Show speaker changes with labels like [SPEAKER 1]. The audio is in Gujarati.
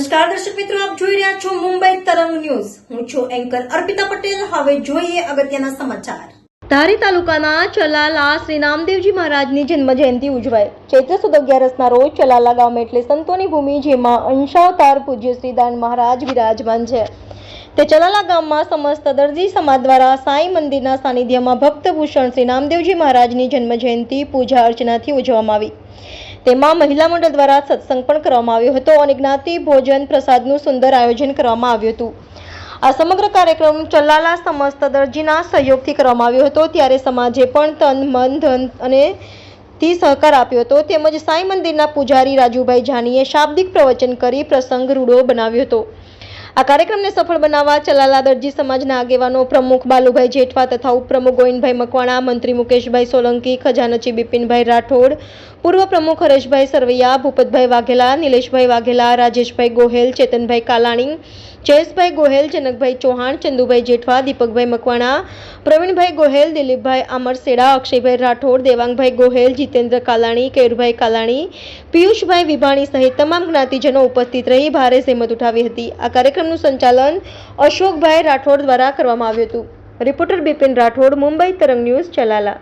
[SPEAKER 1] નમસ્કાર દર્શક મિત્રો, આપ જોઈ રહ્યા છો મુંબઈ તરંગ ન્યૂઝ. હું છું એન્કર અર્પિતા પટેલ. હવે જોઈએ અગત્યના સમાચાર. ધારી તાલુકાના ચલાલા શ્રી નામદેવજી મહારાજની જન્મ જયંતિ ઉજવાય. ચૈત્ર સુદ 11ના રોજ ચલાલા ગામ એટલે સંતોની ભૂમિ, જેમાં અંશાવતાર પૂજ્ય શ્રી દાન મહારાજ વિરાજમાન છે. તે ચલાલા ગામમાં સમસ્ત દરજી સમાજ દ્વારા સાંઈ મંદિરના સાનિધ્યમાં ભક્તભૂષણ શ્રી નામદેવજી મહારાજની જન્મ જયંતિ પૂજા અર્ચનાથી ઉજવવામાં આવી. તેમાં મહિલા મંડળ દ્વારા સત્સંગ પણ કરવામાં આવ્યો હતો અને જ્ઞાતિ ભોજન પ્રસાદનું સુંદર આયોજન કરવામાં આવ્યું હતું. આ સમગ્ર કાર્યક્રમ ચલાલા સમસ્ત દરજીના સહયોગથી કરવામાં આવ્યો હતો. ત્યારે સમાજે પણ તન મન ધન અને થી સહકાર આપ્યો હતો. તેમજ સાંઈ મંદિરના પૂજારી રાજુભાઈ જાનીએ શાબ્દિક પ્રવચન કરી પ્રસંગ રૂડો બનાવ્યો હતો. આ કાર્યક્રમને સફળ બનાવવા ચલાલા દરજી સમાજના આગેવાનો પ્રમુખ બાલુભાઈ જેઠવા તથા ઉપપ્રમુખ ગોવિંદભાઈ મકવાણા, મંત્રી મુકેશભાઈ સોલંકી, ખજાનચી બિપિનભાઈ રાઠોડ, પૂર્વ પ્રમુખ હરેશભાઈ સરવૈયા, ભૂપતભાઈ વાઘેલા, નિલેશભાઈ વાઘેલા, રાજેશભાઈ ગોહેલ, ચેતનભાઈ કાલાણી, જયેશભાઈ ગોહેલ, જનકભાઈ ચૌહાણ, ચંદુભાઈ જેઠવા, દીપકભાઈ મકવાણા, પ્રવીણભાઈ ગોહેલ, દિલીપભાઈ આમરસેડા, અક્ષયભાઈ રાઠોડ, દેવાંગભાઈ ગોહેલ, જીતેન્દ્ર કાલાણી, કેયુરભાઈ કાલાણી, પિયુષભાઈ વિભાણી સહિત તમામ જ્ઞાતિજનો ઉપસ્થિત રહી ભારે જહેમત ઉઠાવી હતી. આ કાર્યક્રમનું સંચાલન અશોકભાઈ રાઠોડ દ્વારા કરવામાં આવ્યું હતું. રિપોર્ટર બિપિન રાઠોડ, મુંબઈ તરંગ ન્યૂઝ, ચલાલા.